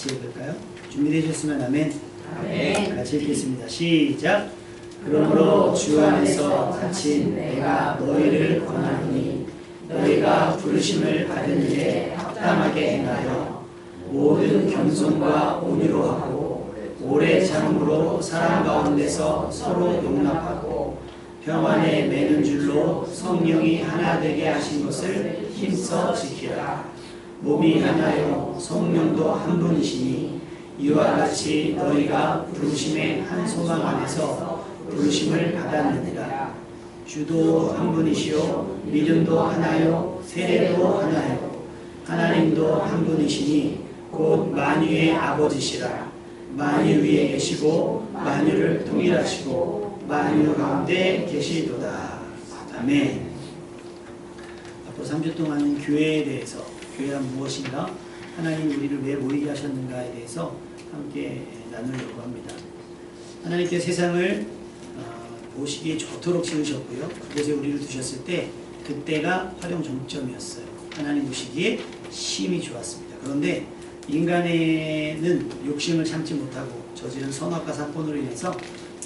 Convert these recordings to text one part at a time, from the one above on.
같이 읽을까요? 준비되셨으면 아멘. 아멘. 같이 읽겠습니다. 시작. 그러므로 주 안에서 갇힌 내가 너희를 권하노니 너희가 부르심을 받은 일에 합당하게 행하여 모든 겸손과 온유로 하고 오래 참음으로 사람 가운데서 서로 용납하고 평안에 매는 줄로 성령이 하나 되게 하신 것을 힘써 지키라. 몸이 하나요 성령도 한 분이시니 이와 같이 너희가 부르심의 한 소망 안에서 부르심을 받았느니라. 주도 한 분이시요 믿음도 하나요 세례도 하나요 하나님도 한 분이시니 곧 만유의 아버지시라. 만유 위에 계시고 만유를 통일하시고 만유 가운데 계시도다. 아멘. 앞으로 3주 동안은 교회에 대해서, 교회란 무엇인가, 하나님 우리를 왜 모이게 하셨는가에 대해서 함께 나누려고 합니다. 하나님께서 세상을 보시기에 좋도록 지으셨고요. 그곳에 우리를 두셨을 때 그때가 활용 정점이었어요. 하나님 보시기에 심히 좋았습니다. 그런데 인간에는 욕심을 참지 못하고 저지른 선악과 사건으로 인해서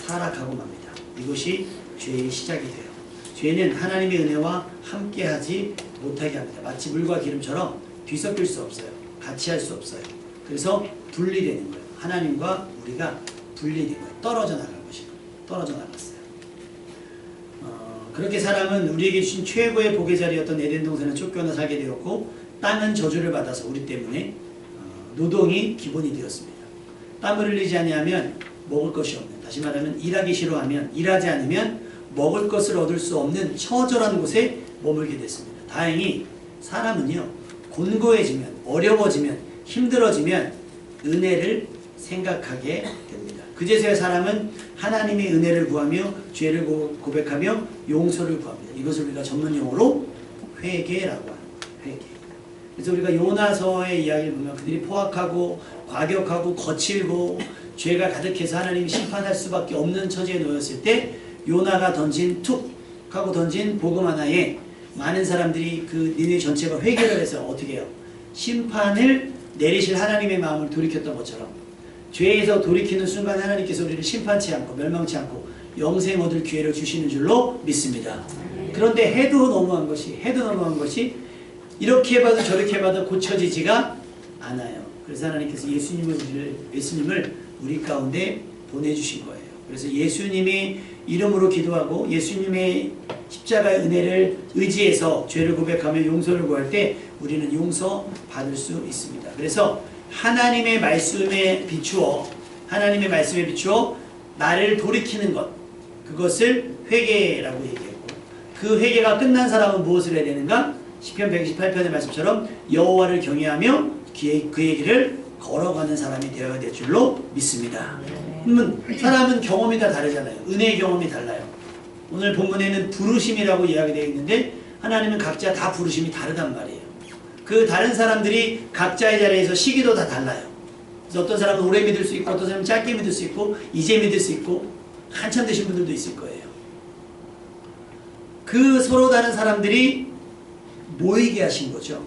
타락하고 맙니다. 이것이 죄의 시작이 돼요. 죄는 하나님의 은혜와 함께하지 못하게 합니다. 마치 물과 기름처럼 뒤섞일 수 없어요. 같이 할 수 없어요. 그래서 분리되는 거예요. 하나님과 우리가 분리된 거예요. 떨어져 나갈 것이고 떨어져 나갔어요. 그렇게 사람은 우리에게 주신 최고의 복의 자리였던 에덴 동산에 쫓겨나 살게 되었고 땅은 저주를 받아서 우리 때문에 노동이 기본이 되었습니다. 땀을 흘리지 아니하면 먹을 것이 없는, 다시 말하면 일하기 싫어하면, 일하지 않으면 먹을 것을 얻을 수 없는 처절한 곳에 머물게 됐습니다. 다행히 사람은요, 곤고해지면, 어려워지면, 힘들어지면 은혜를 생각하게 됩니다. 그제서야 사람은 하나님의 은혜를 구하며 죄를 고백하며 용서를 구합니다. 이것을 우리가 전문 용어로 회개라고 합니다. 회개. 그래서 우리가 요나서의 이야기를 보면 그들이 포악하고 과격하고 거칠고 죄가 가득해서 하나님이 심판할 수밖에 없는 처지에 놓였을 때 요나가 던진 툭 하고 던진 복음 하나에 많은 사람들이 그 니네 전체가 회개를 해서 어떻게 해요? 심판을 내리실 하나님의 마음을 돌이켰던 것처럼 죄에서 돌이키는 순간 하나님께서 우리를 심판치 않고 멸망치 않고 영생 얻을 기회를 주시는 줄로 믿습니다. 그런데 해도 너무한 것이 이렇게 해봐도 저렇게 해봐도 고쳐지지가 않아요. 그래서 하나님께서 예수님을 우리 가운데 보내주신 거예요. 그래서 예수님의 이름으로 기도하고 예수님의 십자가의 은혜를 의지해서 죄를 고백하며 용서를 구할 때 우리는 용서받을 수 있습니다. 그래서 하나님의 말씀에 비추어 나를 돌이키는 것, 그것을 회개라고 얘기했고, 그 회개가 끝난 사람은 무엇을 해야 되는가? 시편 128편의 말씀처럼 여호와를 경외하며 그의 길을 걸어가는 사람이 되어야 될 줄로 믿습니다. 사람은 경험이 다 다르잖아요. 은혜의 경험이 달라요. 오늘 본문에는 부르심이라고 이야기되어 있는데 하나님은 각자 다 부르심이 다르단 말이에요. 그 다른 사람들이 각자의 자리에서 시기도 다 달라요. 그래서 어떤 사람은 오래 믿을 수 있고 어떤 사람은 짧게 믿을 수 있고 이제 믿을 수 있고 한참 되신 분들도 있을 거예요. 그 서로 다른 사람들이 모이게 하신 거죠.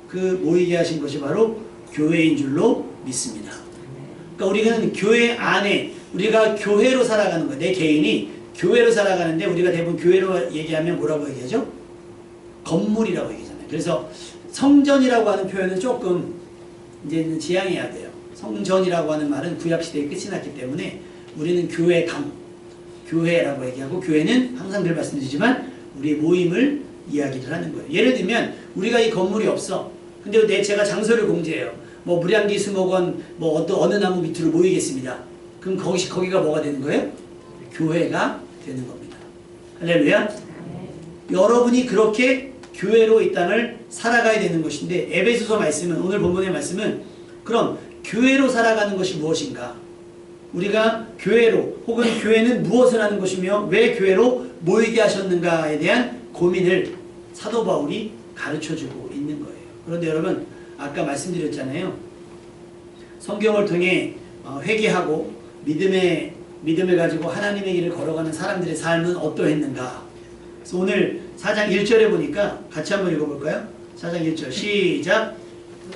그 모이게 하신 것이 바로 교회인 줄로 믿습니다. 그러니까 우리는 교회 안에 우리가 교회로 살아가는 거예요. 내 개인이 교회로 살아가는데 우리가 대부분 교회로 얘기하면 뭐라고 얘기하죠? 건물이라고 얘기하잖아요. 그래서 성전이라고 하는 표현은 조금 이제는 지양해야 돼요. 성전이라고 하는 말은 구약시대에 끝이 났기 때문에 우리는 교회라고 얘기하고 교회는 항상 늘 말씀드리지만 우리의 모임을 이야기를 하는 거예요. 예를 들면 우리가 이 건물이 없어. 근데 제가 장소를 공지해요. 뭐 무량기 수목원 뭐 어느 나무 밑으로 모이겠습니다. 그럼 거기가 뭐가 되는 거예요? 교회가 되는 겁니다. 할렐루야. 여러분이 그렇게 교회로 이 땅을 살아가야 되는 것인데 에베소서 말씀은 오늘 본문의 말씀은 그럼 교회로 살아가는 것이 무엇인가? 우리가 교회로 혹은 교회는 무엇을 하는 것이며 왜 교회로 모이게 하셨는가에 대한 고민을 사도 바울이 가르쳐주고 있는 거예요. 그런데 여러분 아까 말씀드렸잖아요. 성경을 통해 회개하고 믿음을 가지고 하나님의 길을 걸어가는 사람들의 삶은 어떠했는가? 그래서 오늘 4장 1절에 보니까 같이 한번 읽어볼까요? 4장 1절 시작.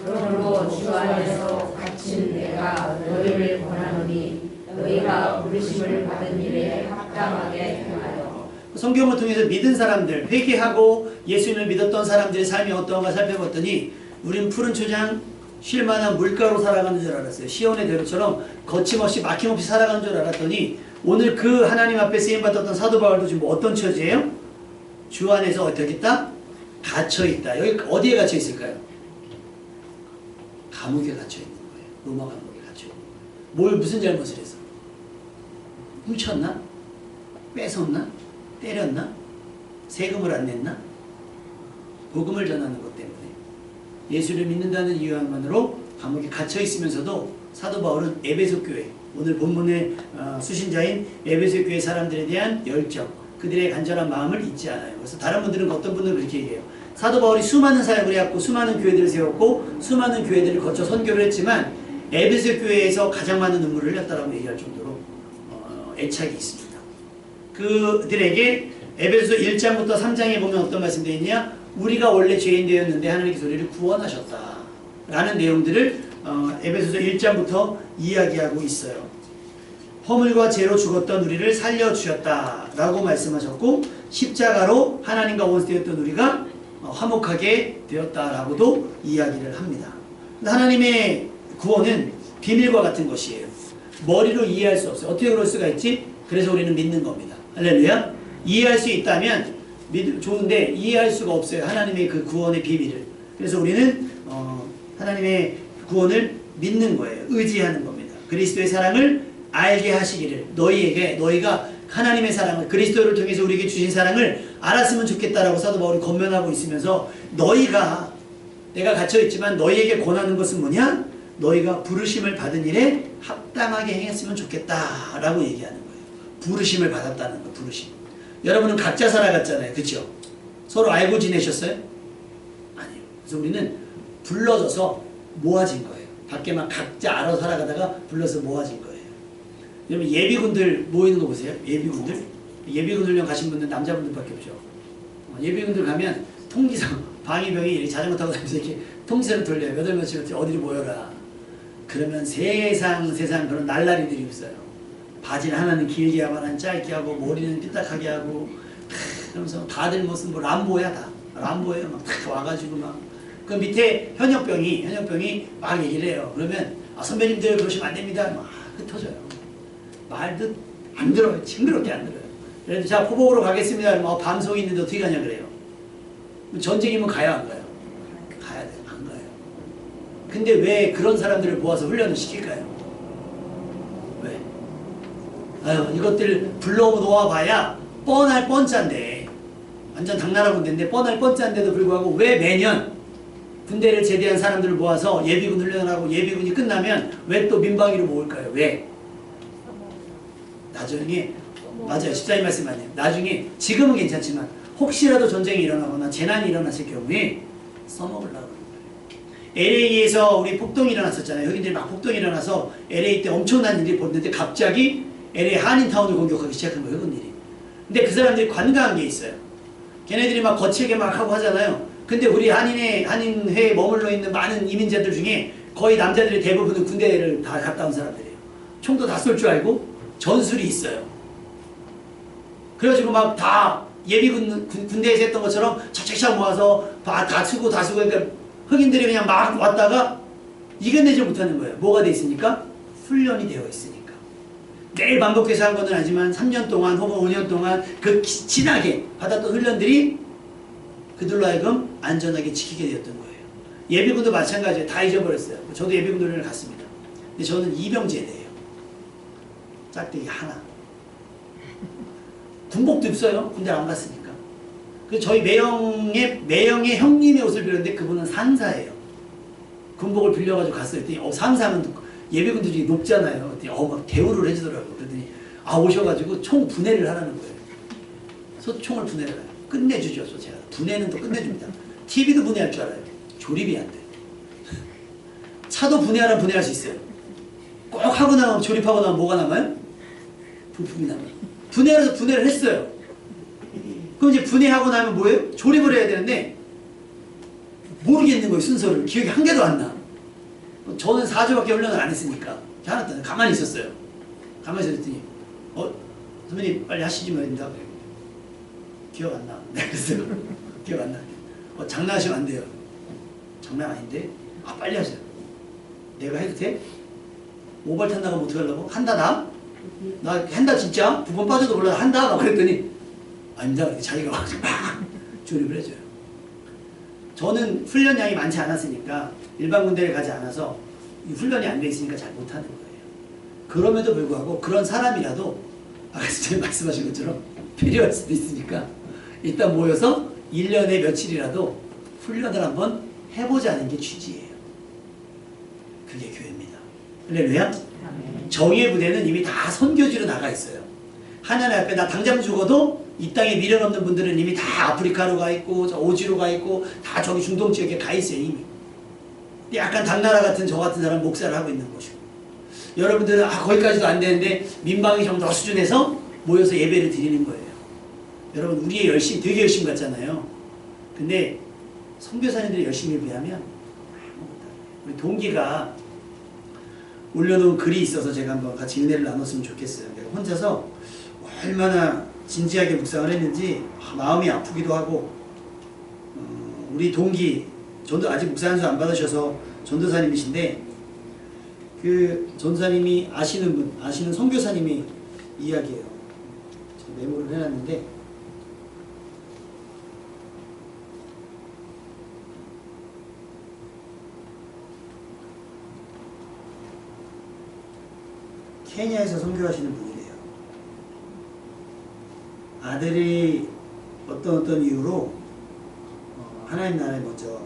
그러므로 주 안에서 마침 내가 너희를 권하노니 너희가 부르심을 받은 일에 합당하게 행하여. 성경을 통해서 믿은 사람들, 회개하고 예수님을 믿었던 사람들의 삶이 어떠한가 살펴봤더니 우린 푸른 초장 쉴만한 물가로 살아가는 줄 알았어요. 시온의 대로처럼 거침없이 막힘없이 살아가는 줄 알았더니 오늘 그 하나님 앞에 쓰임받았던 사도 바울도 지금 어떤 처지예요? 주 안에서 어떻게 있다? 갇혀있다. 여기 어디에 갇혀있을까요? 감옥에 갇혀있는 거예요. 로마 감옥에 갇혀있는 거예요. 무슨 잘못을 해서? 훔쳤나? 뺏었나? 때렸나? 세금을 안 냈나? 복음을 전하는 것 때문에 예수를 믿는다는 이유만으로 감옥에 갇혀 있으면서도 사도 바울은 에베소 교회, 오늘 본문의 수신자인 에베소 교회 사람들에 대한 열정, 그들의 간절한 마음을 잊지 않아요. 그래서 다른 분들은 어떤 분들은 그렇게 얘기해요. 사도 바울이 수많은 사역을 해왔고 수많은 교회들을 세웠고 수많은 교회들을 거쳐 선교를 했지만 에베소 교회에서 가장 많은 눈물을 흘렸다고 얘기할 정도로 애착이 있습니다. 그들에게 에베소 1장부터 3장에 보면 어떤 말씀이 되어 있냐? 우리가 원래 죄인 되었는데 하나님께서 우리를 구원하셨다 라는 내용들을 에베소서 1장부터 이야기하고 있어요. 허물과 죄로 죽었던 우리를 살려주셨다 라고 말씀하셨고 십자가로 하나님과 원수되었던 우리가 화목하게 되었다라고도 이야기를 합니다. 하나님의 구원은 비밀과 같은 것이에요. 머리로 이해할 수 없어요. 어떻게 그럴 수가 있지? 그래서 우리는 믿는 겁니다. 할렐루야. 이해할 수 있다면 좋은데 이해할 수가 없어요. 하나님의 그 구원의 비밀을. 그래서 우리는 하나님의 구원을 믿는 거예요. 의지하는 겁니다. 그리스도의 사랑을 알게 하시기를 너희가 하나님의 사랑을 그리스도를 통해서 우리에게 주신 사랑을 알았으면 좋겠다라고 사도 바울이 권면하고 있으면서 너희가 내가 갇혀있지만 너희에게 권하는 것은 뭐냐? 너희가 부르심을 받은 일에 합당하게 행했으면 좋겠다라고 얘기하는 거예요. 부르심을 받았다는 거. 부르심. 여러분은 각자 살아갔잖아요. 그렇죠? 서로 알고 지내셨어요? 아니요. 그래서 우리는 불러져서 모아진 거예요. 밖에 막 각자 알아서 살아가다가 불러서 모아진 거예요. 여러분 예비군들 모이는 거 보세요. 예비군들. 예비군들령 가신 분들 남자분들밖에 없죠. 예비군들 가면 통기상 방위병이 자전거 타고 다니면서 이렇게 통지선을 돌려요. 몇 월 며칠 어디로 모여라. 그러면 세상 그런 날라리들이 있어요. 바지를 하나는 길게 하고 하나는 짧게 하고 머리는 삐딱하게 하고 그러면서 다들 무슨 뭐 람보야 다. 람보예요. 막 탁 와가지고 막 그 밑에 현역병이 막 얘기를 해요. 그러면 선배님들 그러시면 안 됩니다. 막 흩어져요. 말도 안 들어요. 징그럽게 안 들어요. 그래도 자 포복으로 가겠습니다. 밤송이 있는데 어떻게 가냐 그래요. 전쟁이면 가요 안 가요? 가야 돼요. 안 가요. 근데 왜 그런 사람들을 모아서 훈련을 시킬까요? 왜? 아유 이것들 불러놓아봐야 뻔할 뻔짠데 완전 당나라 군대인데 뻔할 뻔짠데도 불구하고 왜 매년 군대를 제대한 사람들을 모아서 예비군 훈련하고 예비군이 끝나면 왜 또 민방위로 모을까요? 왜? 나중에 맞아요. 십자가의 말씀 아니에요. 나중에 지금은 괜찮지만 혹시라도 전쟁이 일어나거나 재난이 일어났을 경우에 써먹으려고 하는 거예요. LA에서 우리 폭동이 일어났었잖아요. 흑인들이 막 폭동이 일어나서 LA 때 엄청난 일이 벌어졌는데 갑자기 LA 한인타운을 공격하기 시작한 거예요. 흑인들이. 근데 그 사람들이 관가한 게 있어요. 걔네들이 막 거칠게 막 하고 하잖아요. 근데 우리 한인회에 머물러 있는 많은 이민자들 중에 거의 남자들의 대부분은 군대를 다 갔다 온 사람들이에요. 총도 다 쏠 줄 알고 전술이 있어요. 그래가지고 막 다 예비군 군대에서 했던 것처럼 차차차 모아서 다 쓰고 그러니까 흑인들이 그냥 막 왔다가 이겨내지 못하는 거예요. 뭐가 돼 있으니까? 훈련이 되어 있으니까. 매일 반복해서 한 건 아니지만 3년 동안 혹은 5년 동안 그 진하게 받았던 훈련들이 그들로 하여금 안전하게 지키게 되었던 거예요. 예비군도 마찬가지예요. 다 잊어버렸어요. 저도 예비군 훈련을 갔습니다. 근데 저는 이병제대예요. 짝대기 하나. 군복도 입어요. 군대를 안 갔으니까. 그래서 저희 매형의 형님의 옷을 빌렸는데 그분은 상사예요. 군복을 빌려가지고 갔어요. 그랬더니 상사는 예비군들이 높잖아요. 그랬더니 막 대우를 해주더라고요. 그랬더니 오셔가지고 총 분해를 하라는 거예요. 소총을 분해를 해요. 끝내주죠. 제가. 분해는 또 끝내줍니다. TV도 분해할 줄 알아요. 조립이 안 돼. 차도 분해하라면 분해할 수 있어요. 꼭 하고 나면 조립하고 나면 뭐가 남아요? 부품이 남아요. 분해해서 분해를 했어요. 그럼 이제 분해하고 나면 뭐예요? 조립을 해야 되는데 모르겠는 거예요. 순서를. 기억이 한 개도 안 나. 저는 4주밖에 훈련을 안 했으니까 하나 가만히 있었어요. 가만히 있었더니 선배님 빨리 하시지 말입니다. 기억 안 나. 내가 그랬어요. 기억 안 나. 장난하시면 안 돼요. 장난 아닌데? 빨리 하세요. 내가 해도 돼? 모발 탄다고 어떻게 하려고? 한다 나? 나 한다 진짜? 2번 빠져도 몰라 한다? 막 그랬더니 아닙니다. 자기가 와서 막 조립을 해줘요. 저는 훈련량이 많지 않았으니까 일반 군대를 가지 않아서 훈련이 안 돼 있으니까 잘 못하는 거예요. 그럼에도 불구하고 그런 사람이라도 아까 선생님 말씀하신 것처럼 필요할 수도 있으니까 일단 모여서 1년에 며칠이라도 훈련을 한번 해보자는 게 취지예요. 그게 교회입니다. 할렐루야. 정의의 부대는 이미 다 선교지로 나가 있어요. 하나님 앞에 나 당장 죽어도 이 땅에 미련 없는 분들은 이미 다 아프리카로 가 있고 저 오지로 가 있고 다 저기 중동 지역에 가 있어요 이미. 약간 당나라 같은 저 같은 사람 목사를 하고 있는 것이고 여러분들은 거기까지도 안 되는데 민방위 정도 수준에서 모여서 예배를 드리는 거예요. 여러분 우리의 열심 되게 열심히 갔잖아요. 근데 선교사님들의 열심에 비하면 우리 동기가 올려놓은 글이 있어서 제가 한번 같이 은혜를 나눴으면 좋겠어요. 내가 혼자서 얼마나 진지하게 묵상을 했는지 마음이 아프기도 하고 우리 동기 전도 아직 묵상 한수 안 받으셔서 전도사님이신데 그 전도사님이 아시는 분 아시는 선교사님이 이야기해요. 제가 메모를 해놨는데 케냐에서 선교하시는 분이래요. 아들이 어떤 이유로 하나님 나라에 먼저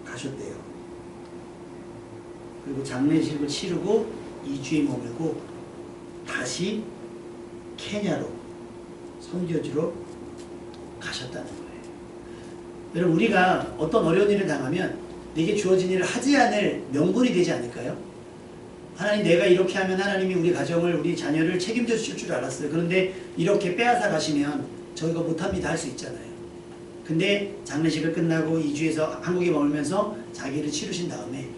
가셨대요. 그리고 장례식을 치르고 2주에 머물고 다시 케냐로 선교지로 가셨다는 거예요. 여러분 우리가 어떤 어려운 일을 당하면 내게 주어진 일을 하지 않을 명분이 되지 않을까요? 하나님 내가 이렇게 하면 하나님이 우리 가정을 우리 자녀를 책임져 주실 줄 알았어요. 그런데 이렇게 빼앗아 가시면 저희가 못합니다 할 수 있잖아요. 근데 장례식을 끝나고 2주에서 한국에 머물면서 자기를 치르신 다음에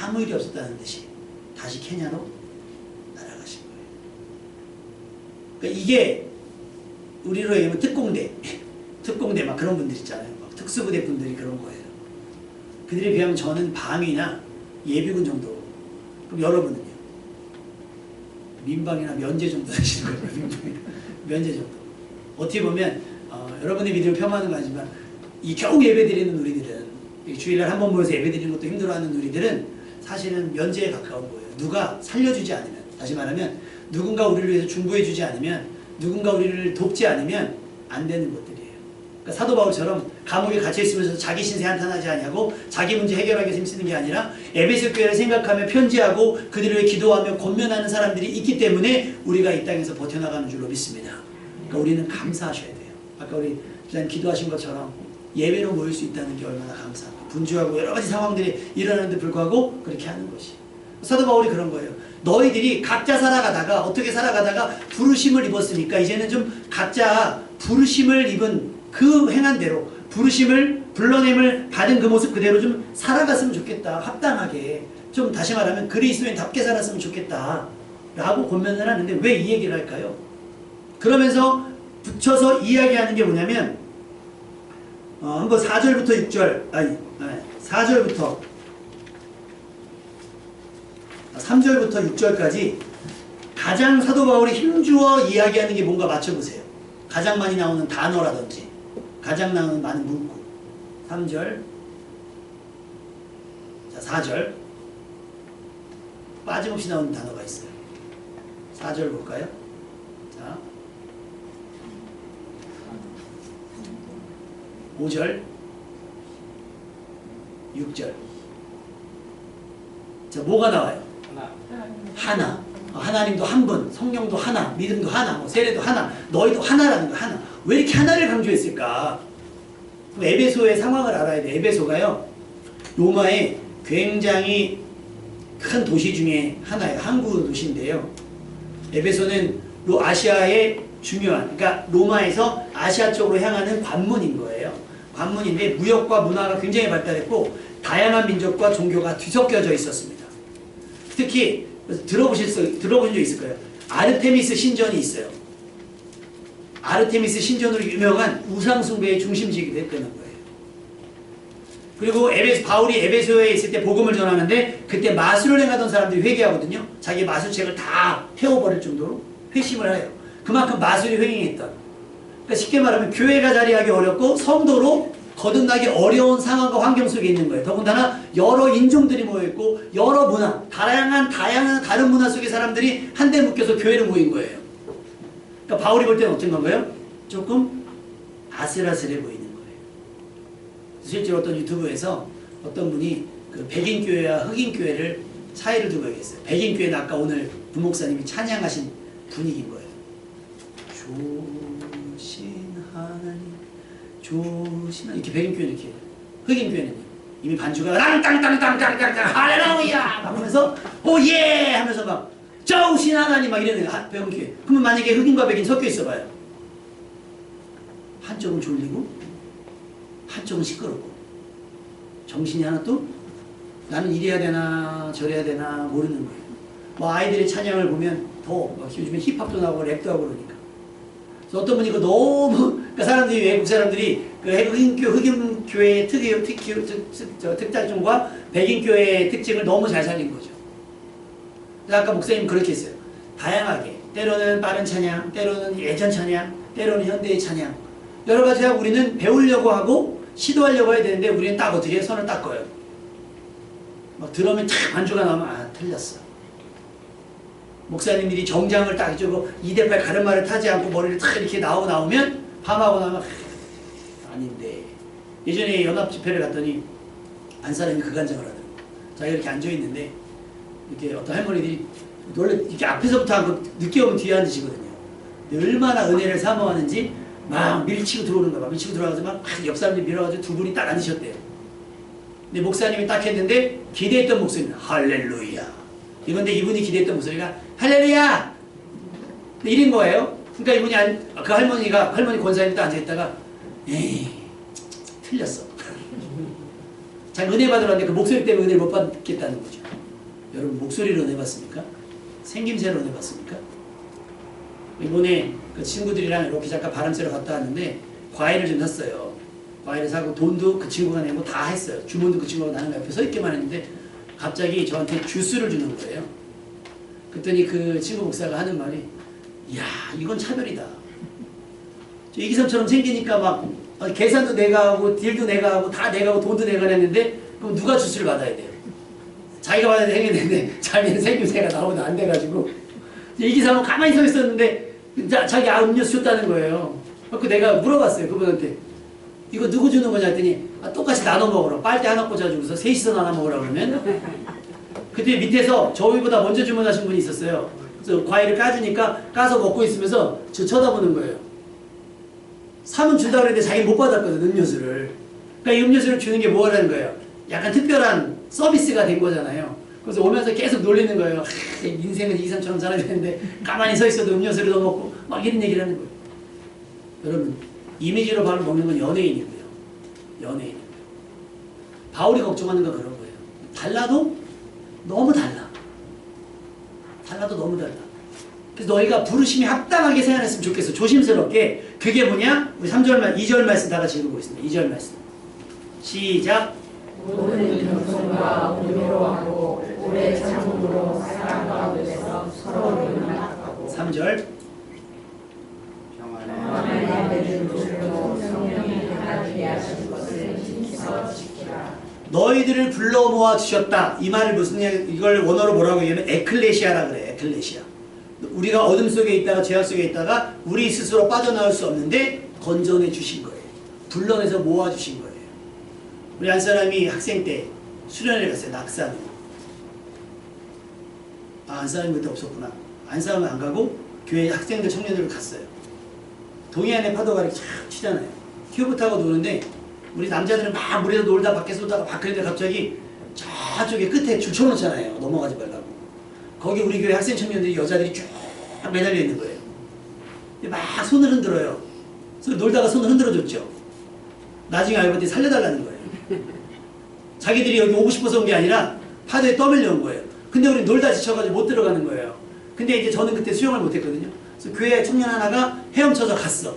아무 일이 없었다는 듯이 다시 케냐로 날아가신 거예요. 그러니까 이게 우리로 얘기하면 특공대 막 그런 분들 있잖아요. 막 특수부대 분들이 그런 거예요. 그들에 비하면 저는 방위나 예비군 정도. 그럼 여러분은요? 민방이나 면제 정도 하시는 거예요. 면제 정도. 어떻게 보면 여러분의 믿음을 폄하하는 거 아니지만 이 겨우 예배 드리는 우리들은 주일날 한 번 모여서 예배 드리는 것도 힘들어하는 우리들은 사실은 면제에 가까운 거예요. 누가 살려주지 않으면 다시 말하면 누군가 우리를 위해서 중보해주지 않으면 누군가 우리를 돕지 않으면 안 되는 것들이에요. 그러니까 사도 바울처럼 감옥에 갇혀있으면서 자기 신세 한탄하지 않냐고 자기 문제 해결하기 위해서 힘쓰는 게 아니라 에베소 교회를 생각하며 편지하고 그들을 위해 기도하며 권면하는 사람들이 있기 때문에 우리가 이 땅에서 버텨나가는 줄로 믿습니다. 그러니까 우리는 감사하셔야 돼요. 아까 우리 기자님 기도하신 것처럼 예배로 모일 수 있다는 게 얼마나 감사하고 분주하고 여러 가지 상황들이 일어나는데 불구하고 그렇게 하는 것이 사도 바울이 그런 거예요. 너희들이 각자 살아가다가 어떻게 살아가다가 부르심을 입었으니까 이제는 좀 각자 부르심을 입은 그 행한 대로 부르심을 불러냄을 받은 그 모습 그대로 좀 살아갔으면 좋겠다. 합당하게 좀 다시 말하면 그리스도인답게 살았으면 좋겠다 라고 권면을 하는데 왜 이 얘기를 할까요? 그러면서 붙여서 이야기하는 게 뭐냐면 한번 4절부터 6절 4절부터 3절부터 6절까지 가장 사도 바울이 힘주어 이야기하는 게 뭔가 맞춰보세요. 가장 많이 나오는 단어라든지 가장 나오는 많은 문구 3절 자 4절 빠짐없이 나오는 단어가 있어요. 4절 볼까요? 자 5절 6절 자 뭐가 나와요? 하나 하나님도 한 분, 성령도 하나, 믿음도 하나, 세례도 하나, 너희도 하나라는 거 하나. 왜 이렇게 하나를 강조했을까? 에베소의 상황을 알아야 돼. 에베소가요 로마의 굉장히 큰 도시 중에 하나예요. 항구 도시인데요. 에베소는 아시아의 중요한 그러니까 로마에서 아시아 쪽으로 향하는 관문인 거예요. 관문인데 무역과 문화가 굉장히 발달했고 다양한 민족과 종교가 뒤섞여져 있었습니다. 특히 들어보신 적 있을 거예요. 아르테미스 신전이 있어요. 아르테미스 신전으로 유명한 우상숭배의 중심지이기도 했다는 거예요. 그리고 바울이 에베소에 있을 때 복음을 전하는데 그때 마술을 행하던 사람들이 회개하거든요. 자기 마술책을 다 태워버릴 정도로 회심을 해요. 그만큼 마술이 횡행했다. 그러니까 쉽게 말하면 교회가 자리하기 어렵고 성도로 거듭나기 어려운 상황과 환경 속에 있는 거예요. 더군다나 여러 인종들이 모여있고 여러 문화, 다양한 다른 문화 속의 사람들이 한데 묶여서 교회를 모인 거예요. 그러니까 바울이 볼 때는 어떤 건가요? 조금 아슬아슬해 보이는 거예요. 실제로 어떤 유튜브에서 어떤 분이 그 백인교회와 흑인교회를 차이를 두고 얘기했어요. 백인교회는 아까 오늘 부목사님이 찬양하신 분위기인 거예요. 조신 하나님, 조신 하나님. 이렇게 백인교회는 이렇게 해요. 흑인교회는 이미 반주가 땅땅땅땅땅땅 할렐루야 하면서 오예 하면서 막 조신 하나님 막 이러는 백인교회. 그러면 만약에 흑인과 백인 섞여 있어봐요. 한쪽은 졸리고 한쪽은 시끄럽고 정신이 하나도 나는 이래야 되나 저래야 되나 모르는 거예요. 뭐 아이들의 찬양을 보면 더 요즘에 힙합도 나오고 랩도 하고 그러니까. 그래서 어떤 분이 너무 그러니까 사람들이 외국 사람들이 그 흑인교회의 특장점과 백인교회의 특징을 너무 잘 살린 거죠. 그래서 아까 목사님 그렇게 했어요. 다양하게 때로는 빠른 찬양, 때로는 예전 찬양, 때로는 현대의 찬양 여러 가지 하고 우리는 배우려고 하고 시도하려고 해야 되는데 우리는 딱 어떻게 손을 딱 꺼요. 막 드럼에 탁 반주가 나오면 아 틀렸어. 목사님들이 정장을 딱 입고 2대8 가르마를 타지 않고 머리를 탁 이렇게 나오면 밤하고 나면 아닌데 예전에 연합 집회를 갔더니 한 사람이 그간증을 하더라고요. 자기가 이렇게 앉아있는데 이렇게 어떤 할머니들이 원래 이렇게 앞에서부터 하고 늦게 오면 뒤에 앉으시거든요. 얼마나 은혜를 사모하는지 막 밀치고 들어오는가 봐. 밀치고 들어와서 막 옆 사람들이 밀어가지고 두 분이 딱 앉으셨대요. 근데 목사님이 딱 했는데 기대했던 목소리는 할렐루야. 이건데 이분이 기대했던 목소리가 할렐루야! 이런 거예요. 그러니까 이분이 그 할머니 권사님이 딱 앉아있다가 에이 틀렸어. 잘 은혜 받으러 왔는데 그 목소리 때문에 은혜를 못 받겠다는 거죠. 여러분 목소리로 은혜 받습니까? 생김새로 은혜 받습니까? 이번에 그 친구들이랑 이렇게 잠깐 바람 쐬러 갔다 왔는데 과일을 좀 샀어요. 과일을 사고 돈도 그 친구가 내고 다 했어요. 주문도 그 친구가 나는 옆에 서 있기만 했는데 갑자기 저한테 주스를 주는 거예요. 그랬더니 그 친구 목사가 하는 말이 이야 이건 차별이다. 이기삼처럼 생기니까 막 계산도 내가 하고 딜도 내가 하고 다 내가 하고 돈도 내가 냈는데 그럼 누가 주스를 받아야 돼요? 자기가 받아야 생겼는데 자기는 생김새가 나오면 안 돼가지고 이기삼은 가만히 서 있었는데 자기 음료수 줬다는 거예요. 그 내가 물어봤어요. 그분한테 이거 누구 주는 거냐 했더니 똑같이 나눠 먹으라. 빨대 하나 꽂아주고서 셋이서 나눠 먹으라 그러면 그때 밑에서 저희보다 먼저 주문하신 분이 있었어요. 그래서 과일을 까주니까 까서 먹고 있으면서 저 쳐다보는 거예요. 사면 준다고 그랬는데 자기는 못 받았거든 음료수를. 그러니까 이 음료수를 주는 게 뭐라는 거예요? 약간 특별한 서비스가 된 거잖아요. 그래서 오면서 계속 놀리는 거예요. 인생은 이기삼처럼 살아야 되는데 가만히 서 있어도 음료수를 더 먹고 막 이런 얘기를 하는 거예요. 여러분 이미지로 밥을 먹는 건 연예인이고요. 연예인이고요. 바울이 걱정하는 건 그런 거예요. 달라도 너무 달라. 달라도 너무 달라. 그래서 너희가 부르심이 합당하게 생활했으면 좋겠어. 조심스럽게. 그게 뭐냐? 우리 2절 말씀 다 같이 읽어보겠습니다. 2절 말씀. 시작. 모든 겸손과 온유로 하고 오래 참음으로 사랑 가운데서 서로를 용납하고 3절. 너희들을 불러 모아 주셨다. 이 말을 이걸 원어로 뭐라고 얘기하면 에클레시아라 그래. 에클레시아. 우리가 어둠 속에 있다가 죄악 속에 있다가 우리 스스로 빠져나올 수 없는데 건져내 주신 거예요. 불러내서 모아 주신 거예요. 우리 한 사람이 학생 때 수련회 갔어요. 낙산으로. 한 사람이 그때 없었구나. 한 사람은 안 가고 교회 학생들 청년들로 갔어요. 동해안에 파도가 이렇게 쫙 치잖아요. 튜브 타고 노는데 우리 남자들은 막 물에서 놀다 밖에서 놀다가 막 그런데 갑자기 저쪽에 끝에 줄 쳐놓잖아요. 넘어가지 말라고. 거기 우리 교회 학생 청년들이 여자들이 쭉 매달려 있는 거예요. 막 손을 흔들어요. 그래서 놀다가 손을 흔들어줬죠. 나중에 알고 봤더니 살려달라는 거예요. 자기들이 여기 오고 싶어서 온 게 아니라 파도에 떠밀려 온 거예요. 근데 우리 놀다 지쳐가지고 못 들어가는 거예요. 근데 이제 저는 그때 수영을 못했거든요. 그래서 교회 청년 하나가 헤엄쳐서 갔어.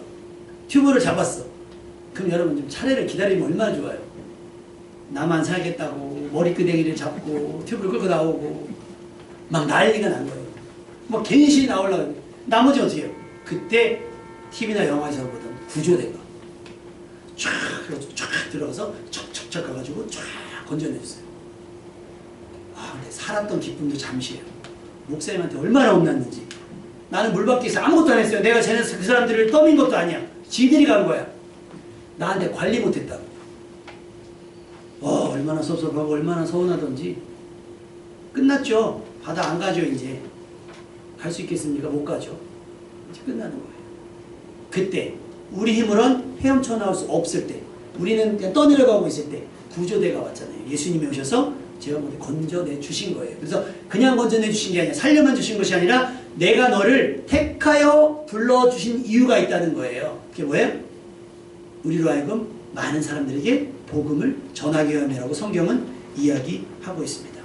튜브를 잡았어. 그럼 여러분 좀 차례를 기다리면 얼마나 좋아요. 나만 살겠다고 머리끄댕이를 잡고 튜브를 끌고 나오고 막 난리가 난 거예요. 막 갠신이 나오려고. 나머지 어떻게 해요? 그때 TV나 영화에서 보던 구조대가 쫙 들어가서 척척척 가가지고 쫙 건져내줬어요. 아, 근데 살았던 기쁨도 잠시예요. 목사님한테 얼마나 혼났는지. 나는 물 밖에서 아무것도 안 했어요. 내가 쟤네서 그 사람들을 떠민 것도 아니야. 지들이 간 거야. 나한테 관리 못했다고. 얼마나 섭섭하고 얼마나 서운하던지. 끝났죠. 바다 안 가죠 이제. 갈 수 있겠습니까? 못 가죠. 이제 끝나는 거예요. 그때 우리 힘으로는 헤엄쳐 나올 수 없을 때, 우리는 그냥 떠내려가고 있을 때 구조대가 왔잖아요. 예수님이 오셔서 제가 먼저 건져내 주신 거예요. 그래서 그냥 건져내 주신 게 아니라 살려만 주신 것이 아니라 내가 너를 택하여 불러주신 이유가 있다는 거예요. 그게 뭐예요? 우리로 하여금 많은 사람들에게 복음을 전하게 하며라고 성경은 이야기하고 있습니다.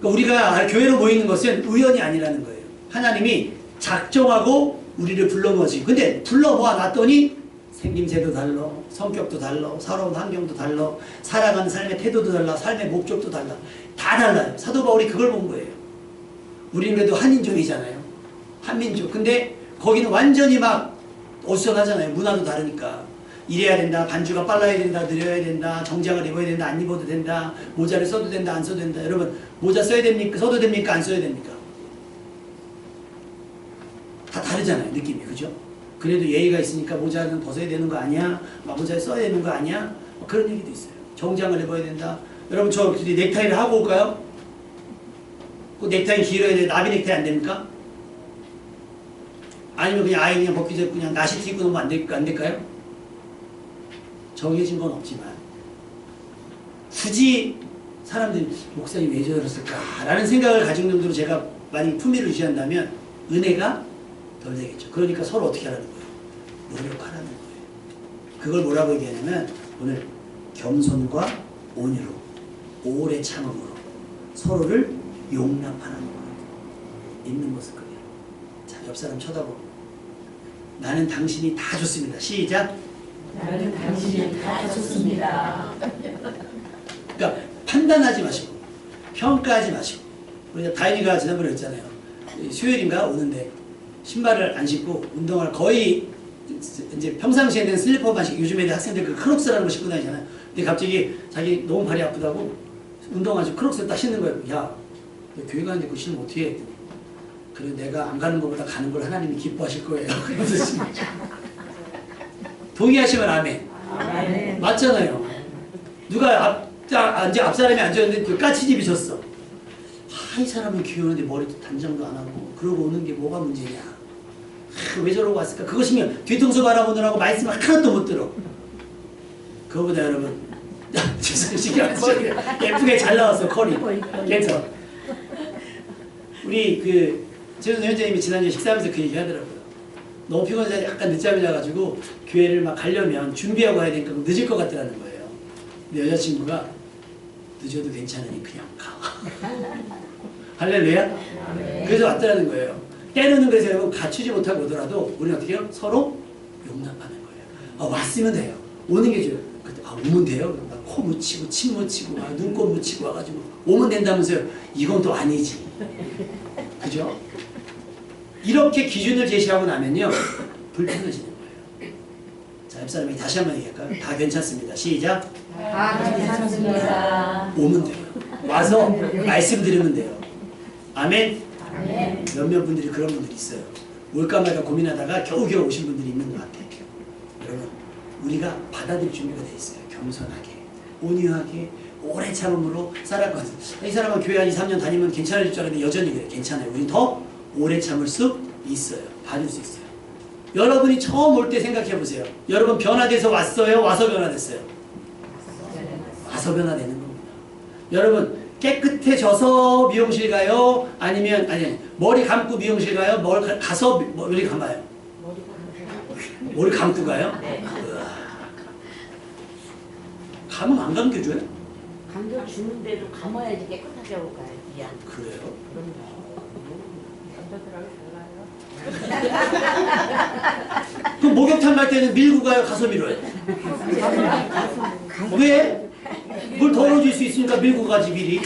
그러니까 우리가 교회로 모이는 것은 우연이 아니라는 거예요. 하나님이 작정하고 우리를 불러 모으시고, 근데 불러 모아 놨더니 생김새도 달라, 성격도 달라, 살아온 환경도 달라, 살아가는 삶의 태도도 달라, 삶의 목적도 달라. 다 달라요. 사도 바울이 그걸 본 거예요. 우리는 그래도 한인족이잖아요. 한민족. 근데 거기는 완전히 막 어수선하잖아요. 문화도 다르니까. 이래야 된다, 반주가 빨라야 된다, 느려야 된다, 정장을 입어야 된다, 안 입어도 된다, 모자를 써도 된다, 안 써도 된다. 여러분, 모자 써야 됩니까? 써도 됩니까? 안 써야 됩니까? 다 다르잖아요, 느낌이. 그죠? 그래도 예의가 있으니까 모자는 벗어야 되는 거 아니야? 모자를 써야 되는 거 아니야? 그런 얘기도 있어요. 정장을 입어야 된다. 여러분, 저 넥타이를 하고 올까요? 그 넥타이 길어야 돼. 나비 넥타이 안 됩니까? 아니면 그냥 아예 그냥 벗기서 그냥 나시티 입고 놓으면 안 될까요? 정해진 건 없지만 굳이 사람들이 목사님 왜 저랬을까? 라는 생각을 가진 정도로 제가 만약 품위를 유지한다면 은혜가 덜 되겠죠. 그러니까 서로 어떻게 하라는 거예요? 노력하라는 거예요. 그걸 뭐라고 얘기하냐면 오늘 겸손과 온유로 오래 참음으로 서로를 용납하라는 거예요. 있는 모습 그대로. 자, 옆 사람 쳐다보고 나는 당신이 다 좋습니다. 시작. 나는 당신이 다 좋습니다. 그러니까 판단하지 마시고 평가하지 마시고. 우리 다인이가 지난번에 했잖아요. 수요일인가 오는데 신발을 안 신고 운동화를 거의 이제 평상시에는 슬리퍼만 신고 요즘 애들 학생들 그 크록스라는 거 신고 다니잖아요. 근데 갑자기 자기 너무 발이 아프다고 운동화 크록스를 딱 신는 거예요. 야, 너 교회 가는데 그거 신으면 어떻게 해? 그래 내가 안 가는 것보다 가는 걸 하나님이 기뻐하실 거예요. 그러면서 동의하시면 아멘. 아멘. 맞잖아요. 누가 앞 사람이 앉았는데 그 까치집이 졌어. 이 사람은 귀여운데 머리도 단장도 안 하고 그러고 오는 게 뭐가 문제냐. 왜 저러고 왔을까? 그것이면 뒤통수 바라보느라고 말씀 하나도 못 들어. 그거보다 여러분 신경 안 쓰셔도 예쁘게 잘 나왔어. 컬이 괜찮아. 우리 그 최순 현장님이 지난주에 식사하면서 그 얘기 하더라고요. 너무 피곤해서 약간 늦잠이 자가지고 교회를 막 가려면 준비하고 가야 되니까 늦을 것 같더라는 거예요. 근데 여자친구가 늦어도 괜찮으니 그냥 가. 할렐루야? 그래서 왔더라는 거예요. 때로는 그래서 여러분 갖추지 못하고 오더라도 우리는 어떻게 해요? 서로 용납하는 거예요. 왔으면 돼요. 오는 게 좋아요. 그때 오면 돼요? 코 묻히고 침 묻히고 눈곱 묻히고 와가지고 오면 된다면서요. 이건 또 아니지. 그죠? 이렇게 기준을 제시하고 나면요 불편해지는 거예요. 자, 옆사람이 다시 한번 얘기할까요? 다 괜찮습니다. 시작. 다 괜찮습니다. 오면 돼요. 와서 말씀 들으면 돼요. 아멘. 아멘. 몇몇 분들이 그런 분들이 있어요. 올까 말까 고민하다가 겨우겨우 오신 분들이 있는 것 같아요. 여러분, 우리가 받아들일 준비가 돼 있어요. 겸손하게, 온유하게, 오래 참음으로 살아가서 이 사람은 교회 한 2, 3년 다니면 괜찮을 줄 알았는데 여전히 그래요. 괜찮아요. 우리 더 오래 참을 수 있어요. 받을 수 있어요. 여러분이 처음 올 때 생각해 보세요. 여러분 변화돼서 왔어요? 와서 변화됐어요? 와서 변화되는 겁니다. 여러분 깨끗해져서 미용실 가요? 아니면 머리 감고 미용실 가요? 가서 머리 감아요? 머리 감고 가요? 네. 감으면 안 감겨줘요? 감겨 주는데도 감아야지 깨끗하게 하고 가야지. 야. 그래요? 그럼요. 그 목욕탕 갈 때는 밀고 가요? 가서 밀어요? 왜? 물 더러워질 수 있으니까 밀고 가지 미리.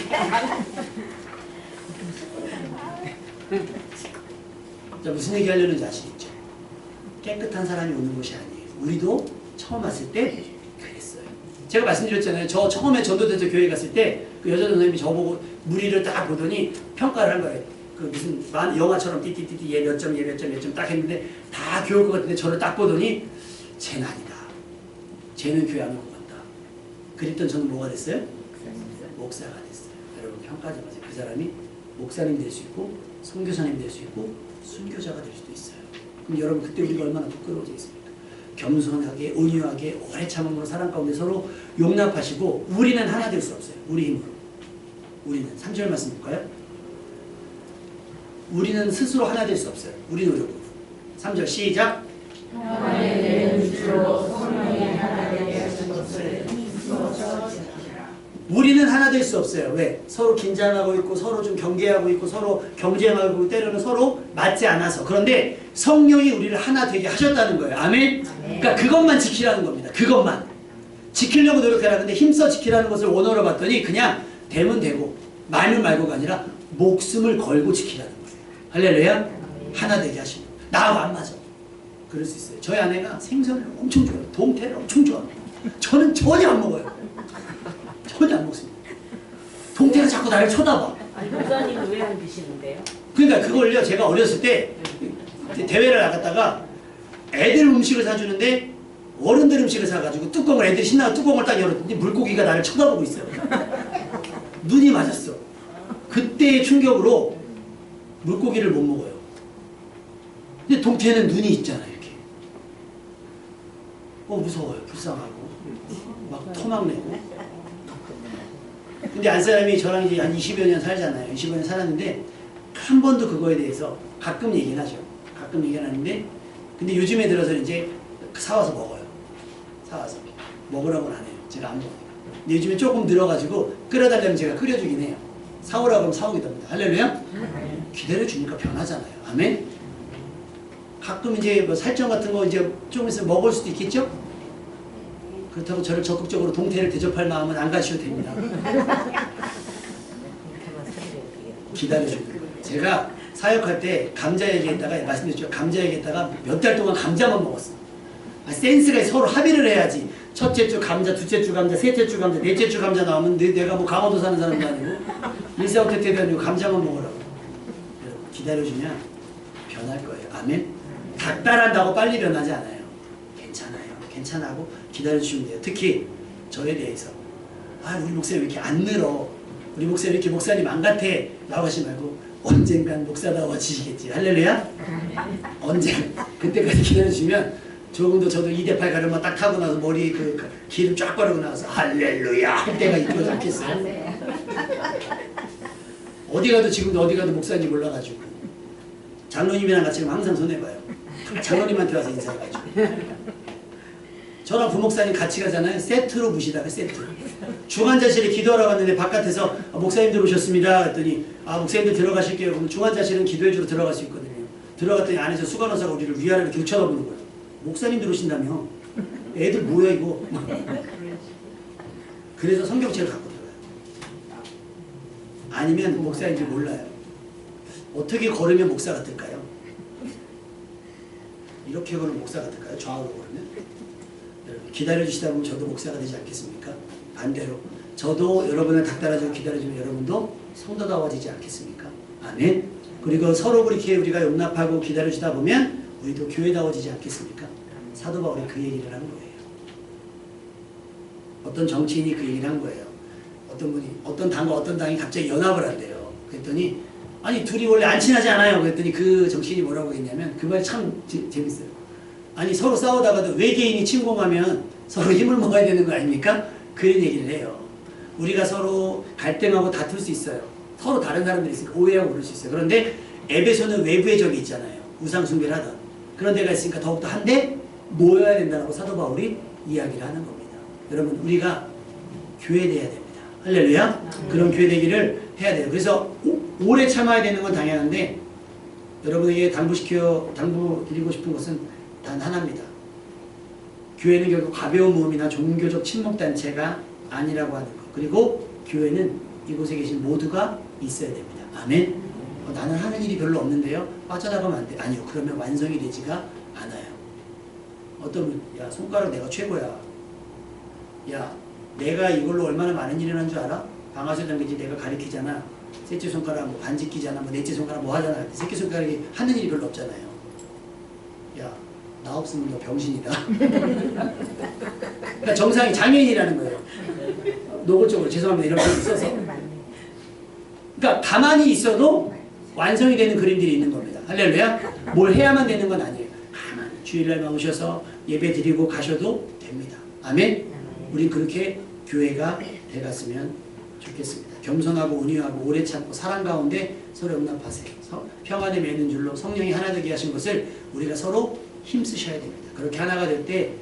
자, 무슨 얘기 하려는지 아시겠죠? 깨끗한 사람이 오는 곳이 아니에요. 우리도 처음 왔을 때 그랬어요. 제가 말씀드렸잖아요. 저 처음에 전도돼서 교회 갔을 때 그 여자 선생님이 저보고 무리를 딱 보더니 평가를 한 거예요. 그 무슨 영화처럼 띠띠띠띠 얘 몇 점 얘 몇 점 몇 점 딱 했는데 다 교회 것 같은데 저를 딱 보더니 쟤는 아니다. 쟤는 교회 안 오고 간다. 그랬던 저는 뭐가 됐어요? 목사가 됐어요. 여러분 평가하자마자 그 사람이 목사님 될 수 있고 선교사님 될 수 있고 순교자가 될 수도 있어요. 그럼 여러분 그때 우리가 얼마나 부끄러워지겠습니까? 겸손하게 온유하게 오래 참음으로 사랑 가운데 서로 용납하시고 우리는 하나 될 수 없어요. 우리 힘으로. 우리는 3절 말씀 볼까요? 우리는 스스로 하나 될 수 없어요. 우리 노력으로. 3절 시작. 평안에 내는 주로 성령이 하나 되게 하신 것을 힘써 지키라. 우리는 하나 될 수 없어요. 왜? 서로 긴장하고 있고 서로 좀 경계하고 있고 서로 경쟁하고 있고 때로는 서로 맞지 않아서. 그런데 성령이 우리를 하나 되게 하셨다는 거예요. 아멘? 그러니까 그것만 지키라는 겁니다. 그것만. 지키려고 노력해라. 근데 힘써 지키라는 것을 원어로 봤더니 그냥 되면 되고 말면 말고가 아니라 목숨을 걸고 지키라는 거예요. 할렐루야? 하나 되게 하시는 거예요. 나하고 안 맞아. 그럴 수 있어요. 저희 아내가 생선을 엄청 좋아해요. 동태를 엄청 좋아합니다. 저는 전혀 안 먹어요. 전혀 안 먹습니다. 동태가 자꾸 나를 쳐다봐. 아니, 목사님은 왜 안 드시는데요? 그러니까 그걸요, 제가 어렸을 때 대회를 나갔다가 애들 음식을 사주는데 어른들 음식을 사가지고 뚜껑을 애들이 신나서 뚜껑을 딱 열었더니 물고기가 나를 쳐다보고 있어요. 눈이 맞았어. 그때의 충격으로 물고기를 못 먹어요. 근데 동태는 눈이 있잖아요, 이렇게. 무서워요. 불쌍하고. 막 토막 내고. 근데 안 사람이 저랑 이제 한 20여 년 살잖아요. 20여 년 살았는데 한 번도 그거에 대해서 가끔 얘기는 하죠. 가끔 얘기는 하는데 근데 요즘에 들어서 이제 사와서 먹어요. 사와서. 먹으라고는 안 해요. 제가 안 먹어요. 근데 요즘에 조금 늘어가지고 끓여달라면 제가 끓여주긴 해요. 사오라고 하면 사오기도 합니다. 할렐루야? 기다려주니까 변하잖아요. 아멘? 가끔 이제 뭐 살점 같은 거 이제 좀 있으면 먹을 수도 있겠죠? 그렇다고 저를 적극적으로 동태를 대접할 마음은 안 가셔도 됩니다. 기다려주는 거예요. 제가 사역할 때 감자 얘기했다가 말씀드렸죠. 감자 얘기했다가 몇 달 동안 감자만 먹었어. 센스가 있어. 서로 합의를 해야지. 첫째 주 감자, 둘째 주 감자, 셋째 주 감자, 넷째 주 감자 나오면 내가 뭐 강원도 사는 사람도 아니고 일사후퇴퇴도 아니고 감자만 먹으라고. 기다려주면 변할 거예요. 아멘? 닥달한다고 빨리 변하지 않아요. 괜찮아요. 괜찮아고 기다려주시면 돼요. 특히 저에 대해서 우리 목사님 왜 이렇게 안 늘어? 우리 목사님 왜 이렇게 목사님 안 같아? 라고 하지 말고 언젠간 목사다워지시겠지. 할렐루야? 언젠 그때까지 기다려주시면 조금 더 저도 2대8 가르마 딱 타고 나서 머리 그 기름 쫙 바르고 나서 할렐루야 할 때가 있지 않겠어요? 어디 가도 지금도 어디 가도 목사님 올라가지고 장로님이랑 같이 가면 항상 손해봐요. 장로님한테 와서 인사해가지고 저랑 부목사님 같이 가잖아요. 세트로 무시다가 세트. 중환자실에 기도하러 갔는데 바깥에서 목사님들 오셨습니다 했더니 목사님들 들어가실게요. 그럼 중환자실은 기도해주러 들어갈 수 있거든요. 들어갔더니 안에서 수간호사가 우리를 위아래로 계속 쳐다보는 거예요. 목사님 들어오신다며. 애들 뭐야 이거. 그래서 성경책을 갖고 들어가요. 아니면 목사인지 몰라요. 어떻게 걸으면 목사 같을까요? 이렇게 걸으면 목사 같을까요? 좌우로 걸으면? 기다려주시다 보면 저도 목사가 되지 않겠습니까? 반대로 저도 여러분을 닥달하고 기다려주면 여러분도 성도다워지지 않겠습니까? 아멘. 그리고 서로 그렇게 우리가 용납하고 기다려주다 보면 우리도 교회다워지지 않겠습니까? 사도 바울이 그 얘기를 한 거예요. 어떤 정치인이 그 얘기를 한 거예요. 어떤 분이 어떤 당과 어떤 당이 갑자기 연합을 한대요. 그랬더니 아니 둘이 원래 안 친하지 않아요. 그랬더니 그 정치인이 뭐라고 했냐면 그 말 참 재밌어요. 아니 서로 싸우다가도 외계인이 침공하면 서로 힘을 모아야 되는 거 아닙니까? 그런 얘기를 해요. 우리가 서로 갈등하고 다툴 수 있어요. 서로 다른 사람들이 있으니까 오해하고 그럴 수 있어요. 그런데 에베소는 외부의 적이 있잖아요. 우상 숭배를 하던 그런 데가 있으니까 더욱더 한데 모여야 된다고 사도 바울이 이야기를 하는 겁니다. 여러분 우리가 교회돼야 됩니다. 할렐루야. 그런 교회 되기를 해야 돼요. 그래서 오래 참아야 되는 건 당연한데 여러분에게 당부드리고 싶은 것은 단 하나입니다. 교회는 결국 가벼운 모임이나 종교적 친목단체가 아니라고 하는 것. 그리고 교회는 이곳에 계신 모두가 있어야 됩니다. 아멘. 나는 하는 일이 별로 없는데요. 빠져나가면 안 돼. 아니요. 그러면 완성이 되지가 않아요. 어떤 분, 야, 손가락 내가 최고야. 야, 내가 이걸로 얼마나 많은 일을 한 줄 알아? 방아쇠 당기지 내가 가리키잖아. 셋째 손가락 뭐 반지 끼잖아. 뭐 넷째 손가락 뭐 하잖아. 새끼 손가락이 하는 일이 별로 없잖아요. 야, 나 없으면 너 병신이다. 그러니까 정상이 장애인이라는 거예요. 노골적으로 죄송합니다. 이런 게 있어서. 그러니까 가만히 있어도 완성이 되는 그림들이 있는 겁니다. 할렐루야. 뭘 해야만 되는 건 아니에요. 가만히 주일날만 오셔서 예배 드리고 가셔도 됩니다. 아멘. 우린 그렇게 교회가 돼갔으면 좋겠습니다. 겸손하고 온유하고 오래 참고 사랑 가운데 서로 용납하세요. 평안에 매는 줄로 성령이 하나 되게 하신 것을 우리가 서로 힘쓰셔야 됩니다. 그렇게 하나가 될 때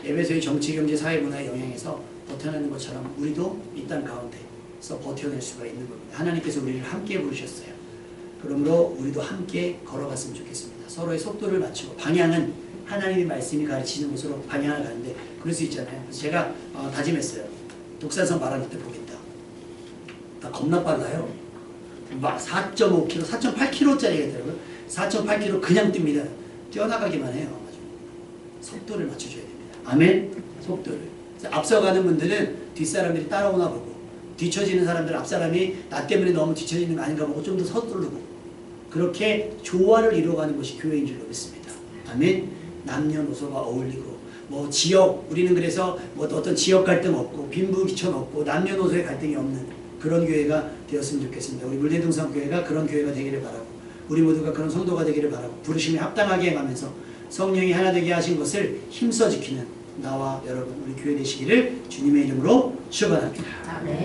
에베소의 정치, 경제, 사회, 문화의 영향에서 버텨내는 것처럼 우리도 이 땅 가운데서 버텨낼 수가 있는 겁니다. 하나님께서 우리를 함께 부르셨어요. 그러므로 우리도 함께 걸어갔으면 좋겠습니다. 서로의 속도를 맞추고 방향은 하나님의 말씀이 가르치는 곳으로 방향을 가는데 그럴 수 있잖아요. 그래서 제가 다짐했어요. 독산성 마라톤 때 보겠다. 나 겁나 빨라요. 막 4.5km, 4.8km짜리가 있더라고요. 4.8km 그냥 뜁니다. 뛰어나가기만 해요. 속도를 맞춰줘야 됩니다. 아멘? 속도를. 앞서가는 분들은 뒷사람들이 따라오나 보고 뒤처지는 사람들은 앞사람이 나 때문에 너무 뒤처지는 거 아닌가 보고 좀 더 서두르고 그렇게 조화를 이루어가는 것이 교회인 줄로 믿습니다. 아멘? 남녀노소가 어울리고 뭐 지역 우리는 그래서 뭐 어떤 지역 갈등 없고 빈부귀천 없고 남녀노소의 갈등이 없는 그런 교회가 되었으면 좋겠습니다. 우리 물대등성 교회가 그런 교회가 되기를 바라고 우리 모두가 그런 성도가 되기를 바라고 부르심에 합당하게 행하면서 성령이 하나 되게 하신 것을 힘써 지키는 나와 여러분 우리 교회 되시기를 주님의 이름으로 축원합니다. 아멘.